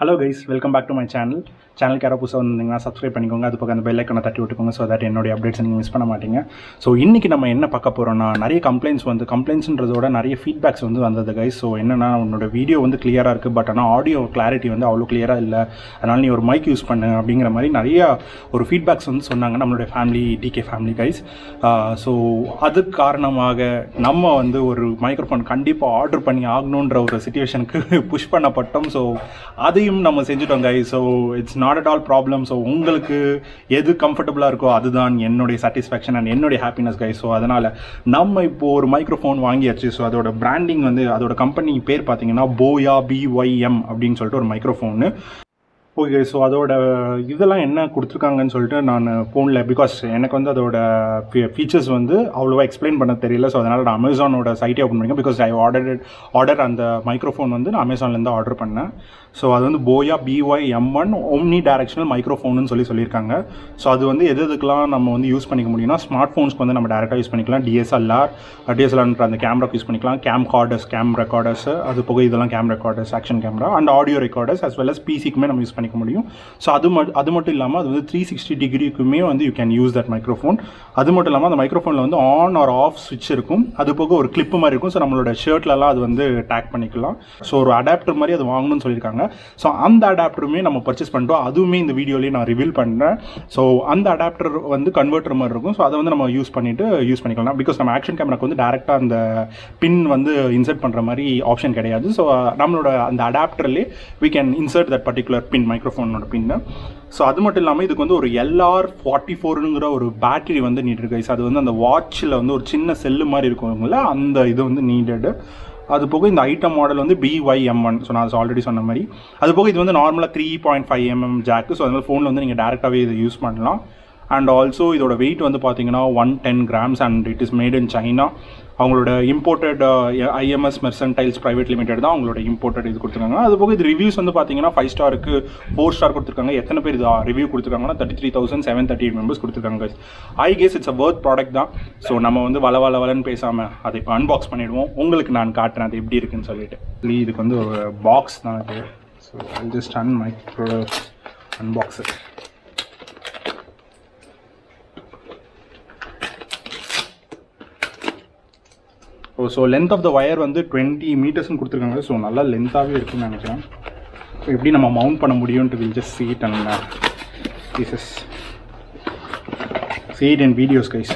Hello guys, welcome back to my channel. Channel யாரோ புதுசாக வந்திருந்தீங்கன்னா subscribe பண்ணிக்கோங்க. அது பக்கம் அந்த பெல் ஐக்கனை தட்டி விட்டுக்கோங்க. ஸோ தட் என்னோட அப்டேட்ஸ் நீங்கள் மிஸ் பண்ண மாட்டீங்க. ஸோ இன்றைக்கி நம்ம என்ன பார்க்க போகிறோம்னா, நிறைய கம்ப்ளைண்ட்ஸ்ன்றதோட நிறைய ஃபீட்பேக்ஸ் வந்தது கைஸ். ஸோ என்னென்னா, உன்னோட வீடியோ கிளியராக இருக்குது, பட் ஆனால் ஆடியோ கிளாரிட்டி அவ்வளோ கிளியராக இல்லை, அதனால் நீ ஒரு மைக் யூஸ் பண்ணு அப்படிங்கிற மாதிரி நிறையா ஒரு ஃபீட்பேக்ஸ் சொன்னாங்க நம்மளுடைய family, DK family guys. So அது காரணமாக நம்ம ஒரு மைக்ரோஃபோன் கண்டிப்பாக ஆர்டர் பண்ணி ஆகணுன்ற ஒரு சிச்சுவேஷனுக்கு புஷ் பண்ணப்பட்டோம். ஸோ அதையும் நம்ம செஞ்சுட்டோம் guys. So it's not at all problem. So உங்களுக்கு எது கம்ஃபர்டபுளாக இருக்கோ அதுதான் என்னுடைய சாட்டிஸ்ஃபேக்ஷன் அண்ட் என்னுடைய ஹாப்பினஸ் கைஸ். ஸோ அதனால் நம்ம இப்போது ஒரு மைக்ரோஃபோன் வாங்கியாச்சு. ஸோ அதோட பிராண்டிங் அதோட கம்பெனி பேர் பார்த்தீங்கன்னா Boya BYM அப்படின்னு சொல்லிட்டு ஒரு மைக்ரோஃபோனு. ஓகே, ஸோ அதோட இதெல்லாம் என்ன கொடுத்துருக்காங்கன்னு சொல்லிட்டு நான் ஃபோனில், பிகாஸ் எனக்கு அதோட ஃபீச்சர்ஸ் அவ்வளோவா எக்ஸ்பிளைன் பண்ண தெரியல. ஸோ அதனால் நான் அமேசானோட சைட்டே ஓப்பன் பண்ணிக்கேன். பிகாஸ் ஐ ஆர்டர் அந்த மைக்ரோஃபோன் நான் அமேசான்லேருந்து ஆர்டர் பண்ணேன். ஸோ அது Boya BYM1 ஒம்னி டைரக்ஷனல் மைக்ரோஃபோன்னு சொல்லியிருக்காங்க. ஸோ அது எதுக்கெல்லாம் நம்ம யூஸ் பண்ணிக்க முடியும்னா, ஸ்மார்ட் ஃபோன்ஸ்க்கு நம்ம டேரெக்டாக யூஸ் பண்ணிக்கலாம். டிஎஸ்எல்ஆர்ன்ற அந்த கேமராக்கு யூஸ் பண்ணிக்கலாம். கேம் ரெக்கார்டர்ஸ், அது போக இதெல்லாம் cam recorders, action camera and audio recorders, as well as பிசிக்குமே நம்ம யூஸ் பண்ணிக்க முடியும். ஸோ அது மட்டும் இல்லாமல் அது 360 டிகிரிக்குமே you can use that microphone. அது மட்டும் இல்லாமல் அந்த மைக்ரோஃபோனில் ஆன் ஆர் ஆஃப் ஸ்விட்ச் இருக்கும். அது போக ஒரு கிளிப்பு மாதிரி இருக்கும். ஸோ நம்மளோட ஷர்ட்லலாம் அது டேக் பண்ணிக்கலாம். ஸோ ஒரு அடாப்டர் மாதிரி அது வாங்கணும்னு சொல்லியிருக்காங்க. ஸோ அந்த அடாப்டருமே நம்ம பர்ச்சேஸ் பண்ணிட்டோம். அதுவுமே இந்த வீடியோலேயே நான் ரிவீல் பண்ணுறேன். ஸோ அந்த அடாப்டர் கன்வெர்ட்டர் மாதிரி இருக்கும். ஸோ அதை நம்ம யூஸ் பண்ணிக்கலாம். பிகாஸ் நம்ம ஆக்ஷன் கேமராக்கு டேரெக்டாக அந்த பின் இன்சர்ட் பண்ணுற மாதிரி ஆப்ஷன் கிடையாது. ஸோ நம்மளோட அந்த அடாப்டர்லேயே we can insert that particular pin, மைக்ரோஃபோனோட பின். ஸோ அது மட்டும் இல்லாமல் இதுக்கு ஒரு LR44ங்கிற ஒரு பேட்டரி நீட் கைஸ். அது அந்த வாட்சில் ஒரு சின்ன செல்லு மாதிரி இருக்குங்களா, அந்த இது நீடடு. அது போக இந்த ஐட்டம் மாடல் BYM1. ஸோ நான் ஆல்ரெடி சொன்ன மாதிரி அது போக இது நார்மலாக 3.5mm ஜாக்கு. ஸோ அதனால் ஃபோனில் நீங்கள் டேரெக்டாகவே இதை யூஸ் பண்ணலாம். அண்ட் ஆல்சோ இதோட வெயிட் பார்த்தீங்கன்னா 110 grams and it is made in China. அவங்களோட இம்போர்ட்டட் IMS மெர்சன்டைல்ஸ் பிரைவேட் லிமிடெட் தான் அவங்களோட இம்போர்ட்டட் இது கொடுத்துருக்காங்க. அது போக இது ரிவ்யூஸ் பார்த்தீங்கன்னா 5 ஸ்டாருக்கு 4 ஸ்டார் கொடுத்துருக்காங்க. எத்தனை பேர் இது ரிவ்யூ கொடுத்துருக்காங்கன்னா 33,738 மெம்பர்ஸ் கொடுத்துருக்காங்க. I guess it's a worth product தான். ஸோ நம்ம வளன்னு பேசாமல் அதை இப்போ அன்பாக்ஸ் பண்ணிவிடுவோம். உங்களுக்கு நான் காட்டுறேன் அது எப்படி இருக்குன்னு சொல்லிட்டு. இதுக்கு ஒரு பாக்ஸ் தான் இது. So I just unbox it. So length of the wire 20 மீட்டர்ஸ்னு கொடுத்துருக்காங்க. ஸோ நல்லா லென்த்தாகவே இருக்குன்னு நினைக்கிறேன். ஸோ எப்படி நம்ம மவுண்ட் பண்ண முடியும்ட்டு will just see it and pieces. See it in videos guys.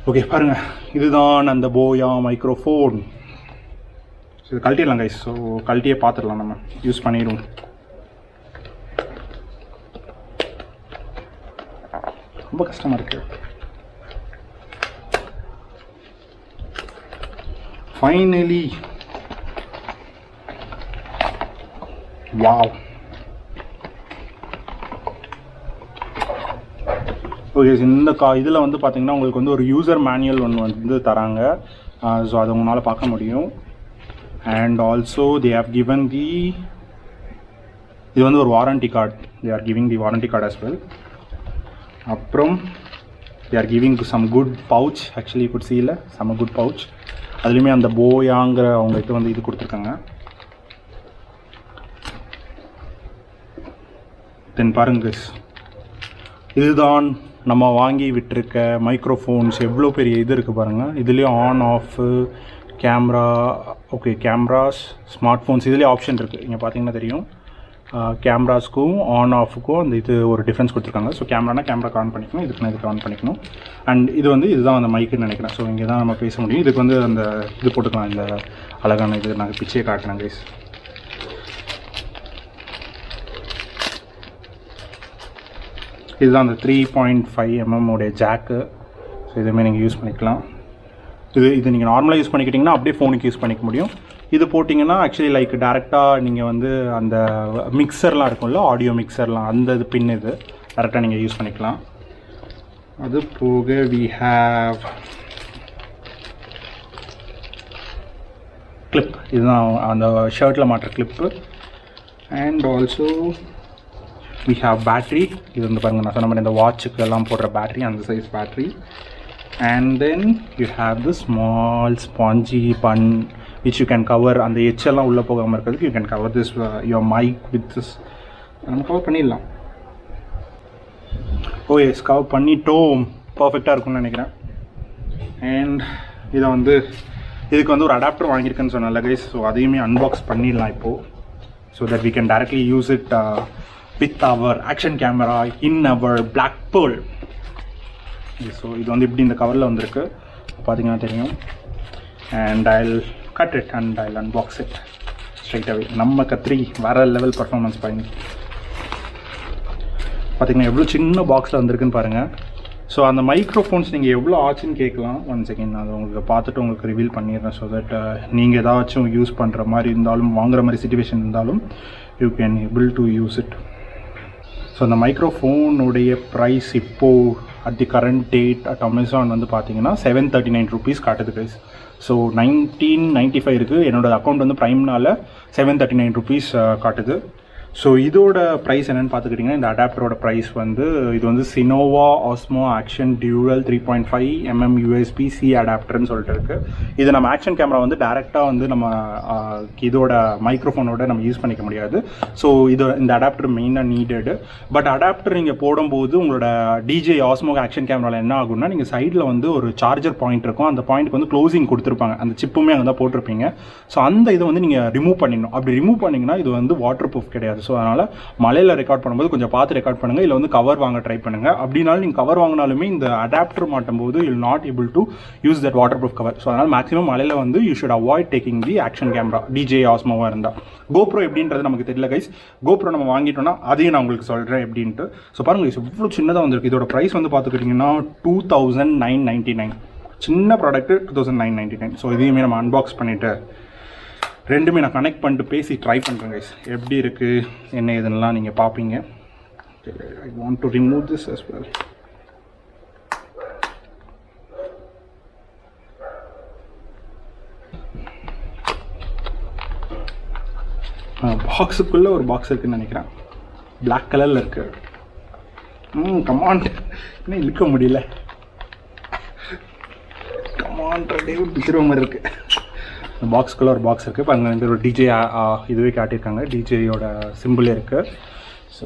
Okay பாருங்கள், இதுதான் அந்த Boya மைக்ரோஃபோன். ஸோ இது கழட்டிடலாம் கைஸ். ஸோ கழட்டியே பார்த்துடலாம், நம்ம யூஸ் பண்ணிடுவோம். ரொம்ப கஷ்டமாக இருக்குது. Finally, wow. ஓகே, இந்த இதில் பார்த்தீங்கன்னா உங்களுக்கு ஒரு யூசர் மேனுவல் ஒன்று தராங்க. ஸோ அதை உங்களால் பார்க்க முடியும். And also they have given இது ஒரு warranty card. They are giving the warranty card as well. அப்புறம் they are giving some good pouch. Actually you could see some good pouch. அதுலேயுமே அந்த போயாங்கிற அவங்க இது கொடுத்துருக்காங்க. தென் பாருங்க, இதுதான் நம்ம வாங்கி விட்டுருக்க மைக்ரோஃபோன்ஸ். எவ்வளோ பெரிய இது இருக்குது பாருங்கள். இதுலேயும் on off camera, okay cameras, smart phones இதுலேயே ஆப்ஷன் இருக்குது. இங்கே பார்த்தீங்கன்னா தெரியும். கேமராஸ்க்கும் ஆன் ஆஃபுக்கும் அந்த இது ஒரு டிஃப்ரென்ஸ் கொடுத்துருக்காங்க. ஸோ கேமரானா கேமராக்கு ஆன் பண்ணிக்கணும், இதுக்கு ஆன் பண்ணிக்கணும். அண்ட் இது இதுதான் அந்த மைக்குன்னு நினைக்கிறேன். ஸோ இங்கே தான் நம்ம பேச முடியும். இதுக்கு அந்த இது போட்டுக்கலாம், இந்த அழகான இது. நாங்கள் பிச்சையை காட்டுறேன் கைஸ். இதுதான் அந்த 3.5mm உடைய ஜாக்கு. ஸோ இதுவுமே நீங்கள் யூஸ் பண்ணிக்கலாம். இது நீங்கள் நார்மலாக யூஸ் பண்ணிக்கிட்டிங்கன்னா அப்படியே ஃபோனுக்கு யூஸ் பண்ணிக்க முடியும். இது போட்டிங்கன்னா ஆக்சுவலி லைக் டேரெக்டாக நீங்கள் அந்த மிக்சர்லாம் இருக்கும்ல, ஆடியோ மிக்சர்லாம், அந்த இது பின் இது டேரெக்டாக நீங்கள் யூஸ் பண்ணிக்கலாம். அது போக வி ஹேவ் கிளிப். இதுதான் அந்த ஷர்ட்டில் மாட்டுற clip. And also we have battery. இது பாருங்கள், நான் சொன்ன மாதிரி இந்த வாட்சுக்கு எல்லாம் போடுற பேட்ரி, அந்த size battery. And then you have the small spongy which you can cover. அந்த எச்செல்லாம் உள்ளே போகாமல் இருக்கிறதுக்கு you can cover this your mic with this. நம்ம கவர் பண்ணிடலாம். ஓ எஸ், கவர் பண்ணிட்டோம். பர்ஃபெக்டாக இருக்கும்னு நினைக்கிறேன். அண்ட் இதை வந்து இதுக்கு வந்து ஒரு அடாப்டர் வாங்கியிருக்கேன்னு சொன்னால கைஸ். ஸோ அதையுமே அன்பாக்ஸ் பண்ணிடலாம் இப்போது. So that we can directly use it with our action camera in our black pearl. ஸோ இது வந்து இப்படி இந்த கவரில் வந்திருக்கு பார்த்தீங்கன்னா தெரியும். And I'll cut it and I'll unbox it straight away. நம்ம கத்திரி வேறு லெவல் பர்ஃபார்மன்ஸ் பண்ணி பார்த்தீங்கன்னா எவ்வளோ சின்ன பாக்ஸில் வந்திருக்குன்னு பாருங்கள். ஸோ அந்த மைக்ரோஃபோன்ஸ் நீங்கள் எவ்வளோ ஆச்சுன்னு கேட்கலாம். ஒன் செகண்ட் நான் அதை உங்களுக்கு பார்த்துட்டு உங்களுக்கு ரிவீல் பண்ணிடுறேன். ஸோ தட் நீங்கள் ஏதாச்சும் யூஸ் பண்ணுற மாதிரி இருந்தாலும், வாங்குகிற மாதிரி சிச்சுவேஷன் இருந்தாலும், you can able to use it. So அந்த மைக்ரோஃபோனுடைய ப்ரைஸ் இப்போது at the current date at Amazon வந்து பார்த்தீங்கன்னா 739 rupees காட்டுது கைஸ். ஸோ 1995 இருக்குது. என்னோடய அக்கௌண்ட் வந்து ப்ரைம்னால் 739 rupees காட்டுது. ஸோ இதோட ப்ரைஸ் என்னென்னு பார்த்துக்கிட்டிங்கன்னா, இந்த அடாப்டரோட ப்ரைஸ் வந்து இது வந்து சினோவா ஆஸ்மோ ஆக்ஷன் டியூவல் 3.5 mm USB-C அடாப்டர்னு சொல்லிட்டு இருக்குது. இது நம்ம ஆக்ஷன் கேமரா வந்து டேரெக்டாக வந்து நம்ம இதோட மைக்ரோஃபோனோட நம்ம யூஸ் பண்ணிக்க முடியாது. ஸோ இந்த அடாப்டர் மெயினாக நீடடு. பட் அடாப்டர் நீங்கள் போடும்போது உங்களோட டிஜே ஆஸ்மோ ஆக்ஷன் கேமராவில் என்ன ஆகும்னா, நீங்கள் சைடில் வந்து ஒரு சார்ஜர் பாயிண்ட் இருக்கும். அந்த பாயிண்ட்டுக்கு வந்து க்ளோசிங் கொடுத்துருப்பாங்க. அந்த சிப்புமே அங்கே தான் போட்டிருப்பீங்க. ஸோ அந்த இதை வந்து நீங்கள் ரிமூவ் பண்ணிடணும். அப்படி ரிமூவ் பண்ணிங்கன்னா இது வந்து வாட்டர் ப்ரூஃப் கிடையாது. ஸோ அதனால் மலையில் ரெக்கார்ட் பண்ணும்போது கொஞ்சம் பார்த்து ரெக்கார்ட் பண்ணுங்கள். இல்லை வந்து கவர் வாங்க ட்ரை பண்ணுங்கள். அப்படின்னாலும் நீங்கள் கவர் வாங்கினாலுமே இந்த அடாப்டர் மாட்டும் போது you not able to use that waterproof cover. So அதனால் மேக்ஸிமம் மலையில் வந்து you should avoid taking the action camera DJ ஆஸ்மோவாக இருந்தால். கோப்ரோ எப்படின்றது நமக்கு தெரியல கைஸ். கோப்ரோ நம்ம வாங்கிட்டோம்னா அதையும் நான் உங்களுக்கு சொல்கிறேன் எப்படின்ட்டு. ஸோ பாருங்கள் கைஸ், இவ்வளோ சின்னதாக வந்திருக்கு. இதோட ப்ரைஸ் வந்து பார்த்துக்கிட்டிங்கன்னா 2999. சின்ன ப்ராடக்ட்டு 2999. ஸோ இதையுமே நம்ம அன்பாக்ஸ் பண்ணிவிட்டு ரெண்டுமே நான் கனெக்ட் பண்ணிட்டு பேசி ட்ரை பண்ணுறேன் கைஸ். எப்படி இருக்குது என்ன இதெல்லாம் நீங்கள் பார்ப்பீங்க. I want to remove this as well. பாக்ஸுக்குள்ளே ஒரு பாக்ஸ் இருக்குதுன்னு நினைக்கிறேன். பிளாக் கலரில் இருக்குது. கமான், இன்னும் இழுக்க முடியல. கமான்ட்ரே பிச்சுற மாதிரி இருக்குது. இந்த பாக்ஸ்குள்ளே ஒரு பாக்ஸ் இருக்குது. இப்போ அங்கே வந்து ஒரு டிஜே இதுவே காட்டியிருக்காங்க. டிஜேயோட சிம்பிளே இருக்குது. So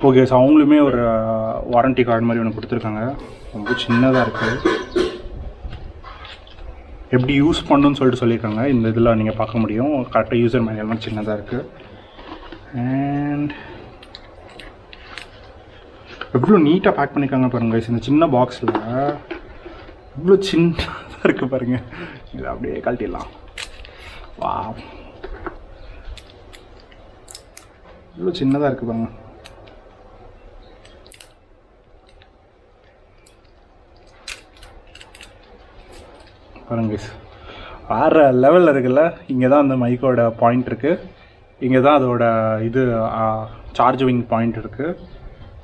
okay. ஸோ அவங்களுமே ஒரு வாரண்டி கார்டு மாதிரி ஒன்று கொடுத்துருக்காங்க. ரொம்ப சின்னதாக இருக்குது. எப்படி யூஸ் பண்ணணும்னு சொல்லிட்டு சொல்லியிருக்காங்க. இந்த இதில் நீங்கள் பார்க்க முடியும். கரெக்டாக யூசர் மேனுவல் சின்னதாக இருக்குது. அண்ட் எவ்வளோ நீட்டாக பேக் பண்ணியிருக்காங்க பாருங்கள் கைஸ். இந்த சின்ன பாக்ஸில் இவ்வளோ சின்னதாக இருக்குது பாருங்கள். இதை அப்படியே கழட்டிடலாம். வா, இவ்வளோ சின்னதாக இருக்குது பாருங்கள். பாருங்க கைஸ், வேறு லெவலில் இருக்குல்ல. இங்கே தான் அந்த மைக்கோட பாயிண்ட் இருக்குது. இங்கே தான் அதோட இது சார்ஜிங் பாயிண்ட் இருக்குது.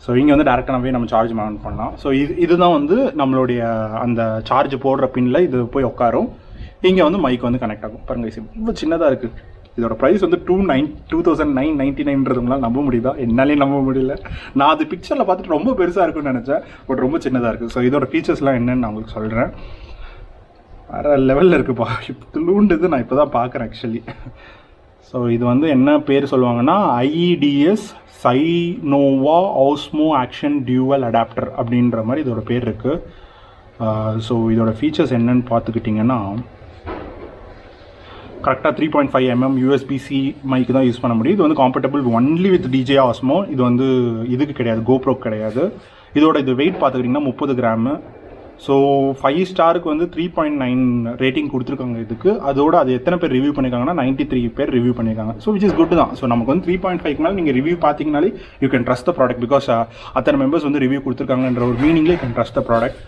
ஸோ இங்கே வந்து டேரெக்டாகவே நம்ம சார்ஜ் மவுண்ட் பண்ணலாம். ஸோ இதுதான் வந்து நம்மளுடைய அந்த சார்ஜ் போடுற பின்னில் இது போய் உட்காரும். இங்கே வந்து மைக் வந்து கனெக்ட் ஆகும். பாருங்க கைஸ், இவ்வளோ சின்னதாக இருக்குது. இதோட ப்ரைஸ் வந்து 2999 நம்ப முடியுதா? என்னாலே நம்ப முடியல. நான் அது பிக்சரில் பார்த்துட்டு ரொம்ப பெருசாக இருக்குன்னு நினச்சேன். பட் ரொம்ப சின்னதாக இருக்குது. ஸோ இதோட ஃபீச்சர்ஸ்லாம் என்னென்னு நான் உங்களுக்கு சொல்கிறேன். வேறு லெவலில் இருக்குப்பா. இப்போ லூண்டுது நான் இப்போ தான் பார்க்குறேன் ஆக்சுவலி. ஸோ இது வந்து என்ன பேர் சொல்லுவாங்கன்னா, iEDS CYNOVA Osmo Action Dual Adapter அப்படின்ற மாதிரி இதோட பேர் இருக்குது. ஸோ இதோட ஃபீச்சர்ஸ் என்னன்னு பார்த்துக்கிட்டிங்கன்னா, கரெக்டாக 3.5 mm USB-C மைக்கு தான் யூஸ் பண்ண முடியும். இது வந்து காம்பேட்டபிள் ஒன்லி வித் டிஜே ஆஸ்மோ. இது வந்து இதுக்கு கிடையாது, கோப்ரோ கிடையாது. இதோட இது வெயிட் பார்த்துக்கிட்டிங்கன்னா 30 கிராமு. ஸோ 5 ஸ்டாருக்கு வந்து 3.9 ரேட்டிங் கொடுத்துருக்காங்க இதுக்கு. அதோட அது எத்தனை பேர் ரிவ்யூ பண்ணியிருக்காங்கன்னா 93 பேர் ரிவ்யூ பண்ணியிருக்காங்க. ஸோ விச் இஸ் குட் தான். ஸோ நமக்கு வந்து 3.5 மேலே நீங்கள் ரிவ்யூ பார்த்தீங்கனாலே you can trust the product. Because அத்தனை மெம்பர்ஸ் வந்து ரிவ்யூ கொடுத்துருக்காங்கன்ற ஒரு மீனிங்லேயே you can trust the product.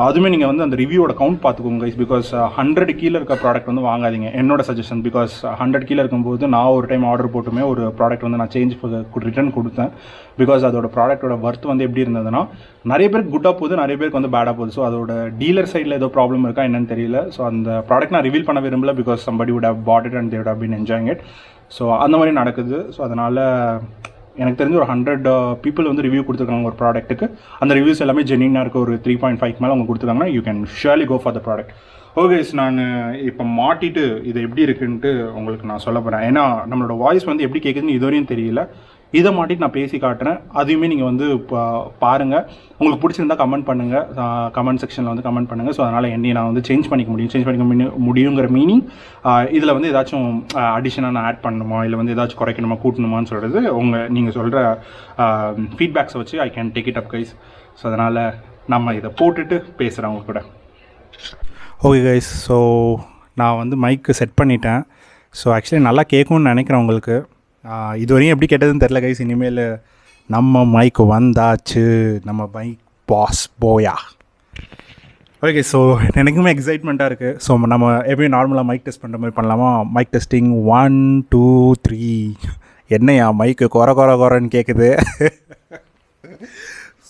அதுவுமே நீங்கள் வந்து அந்த ரிவ்யூவோட கவுண்ட் பார்த்துக்கோங்க கைஸ். பிகாஸ் 100 கீழே இருக்க ப்ராடக்ட் வந்து வாங்காதீங்க, என்னோட சஜஷன். பிகாஸ் 100 கீழே இருக்கும்போது நான் ஒரு டைம் ஆர்டர் போட்டுமே ஒரு ப்ராடக்ட் வந்து நான் சேஞ்ச் ரிட்டர்ன் கொடுத்தேன். பிகாஸ் அதோட ப்ராடக்ட்டோட ஒர்த் வந்து எப்படி இருந்ததுன்னா, நிறைய பேருக்கு குட்டாக போகுது, நிறைய பேருக்கு வந்து பேடாக போகுது. ஸோ அதோட டீலர் சைடில் ஏதோ ப்ராப்ளம் இருக்கா என்னன்னு தெரியல. ஸோ அந்த ப்ராடக்ட் நான் ரிவீல் பண்ண விரும்பல. Because somebody would have bought it and they would have been enjoying it. So அந்த மாதிரி நடக்குது. ஸோ அதனால் எனக்கு தெரிஞ்சு ஒரு 100 people வந்து ரிவ்யூ கொடுத்துருக்காங்க ஒரு ப்ராடக்ட்டுக்கு. அந்த ரிவ்யூஸ் எல்லாமே ஜென்யூனாக இருக்க ஒரு 3.5 மேலே அவங்க கொடுத்துருக்காங்கன்னா you can surely go for the product. Okay, நான் இப்போ மாட்டிட்டு இது எப்படி இருக்குன்ட்டு உங்களுக்கு நான் சொல்ல போகிறேன். ஏன்னா நம்மளோட வாய்ஸ் வந்து எப்படி கேட்குதுன்னு இதுவரையும் தெரியல. இதை மாட்டிட்டு நான் பேசி காட்டுறேன். அதையுமே நீங்கள் வந்து பாருங்கள். உங்களுக்கு பிடிச்சிருந்தா கமெண்ட் பண்ணுங்கள், கமெண்ட் செக்ஷனில் வந்து கமெண்ட் பண்ணுங்கள். ஸோ அதனால் என்னையை நான் வந்து சேஞ்ச் பண்ணிக்க முடியுங்கிற மீனிங் இதில் வந்து ஏதாச்சும் அடிஷனாக நான் ஆட் பண்ணணுமா, இல்லை வந்து ஏதாச்சும் குறைக்கணுமா, கூட்டணுமான்னு சொல்கிறது நீங்கள் சொல்கிற ஃபீட்பேக்ஸை வச்சு I can take it up guys. So அதனால் நம்ம இதை போட்டுட்டு பேசுகிறேன் அவங்க கூட. ஓகே கைஸ், ஸோ நான் வந்து மைக்கு செட் பண்ணிட்டேன். ஸோ ஆக்சுவலி நல்லா கேட்கும்னு நினைக்கிறேன் உங்களுக்கு. இதுவரையும் எப்படி கேட்டதுன்னு தெரில கைஸ். இனிமேல் நம்ம மைக்கு வந்தாச்சு, நம்ம மைக் பாஸ் போயா. ஓகே, ஸோ எனக்குமே எக்ஸைட்மெண்ட்டாக இருக்குது. ஸோ நம்ம எப்படியும் நார்மலாக மைக் டெஸ்ட் பண்ணுற மாதிரி பண்ணலாமா? Mic testing 1 2 3. என்னையா மைக்கு குறன்னு கேட்குது.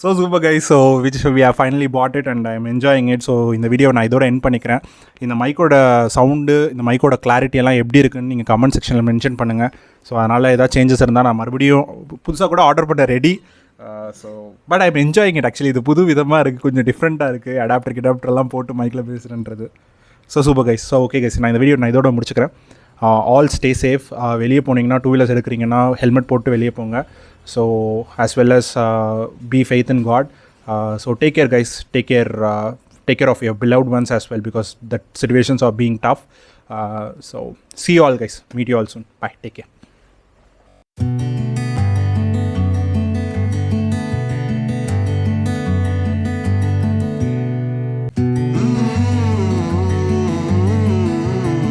So super guys, so which we have finally bought it and I am enjoying it. So இந்த வீடியோ நான் இதோட எண்ட் பண்ணிக்கிறேன். இந்த மைக்கோட சவுண்டு, இந்த மைக்கோட கிளாரிட்டி எல்லாம் எப்படி இருக்குன்னு நீங்கள் கமெண்ட் செக்ஷனில் மென்ஷன் பண்ணுங்கள். ஸோ அதனால் ஏதாவது சேஞ்சஸ் இருந்தால் நான் மறுபடியும் புதுசாக கூட ஆர்டர் பண்ண ready. So but I am enjoying it actually. இது புது விதமாக இருக்குது, கொஞ்சம் டிஃப்ரெண்ட்டாக இருக்குது, அடாப்டர்லாம் போட்டு மைக்கில் பேசுகிறேன்றது. So super guys. So okay guys, நான் இந்த வீடியோ நான் இதோட முடிச்சுக்கிறேன். All stay safe. வெளியே போனீங்கன்னா 2 வீலர்ஸ் எடுக்கிறீங்கன்னா ஹெல்மெட் போட்டு வெளியே போங்க. So as well as be faith in God. So take care guys, take care of your beloved ones as well, because the situations are being tough. So see you all guys, meet you all soon, bye, take care.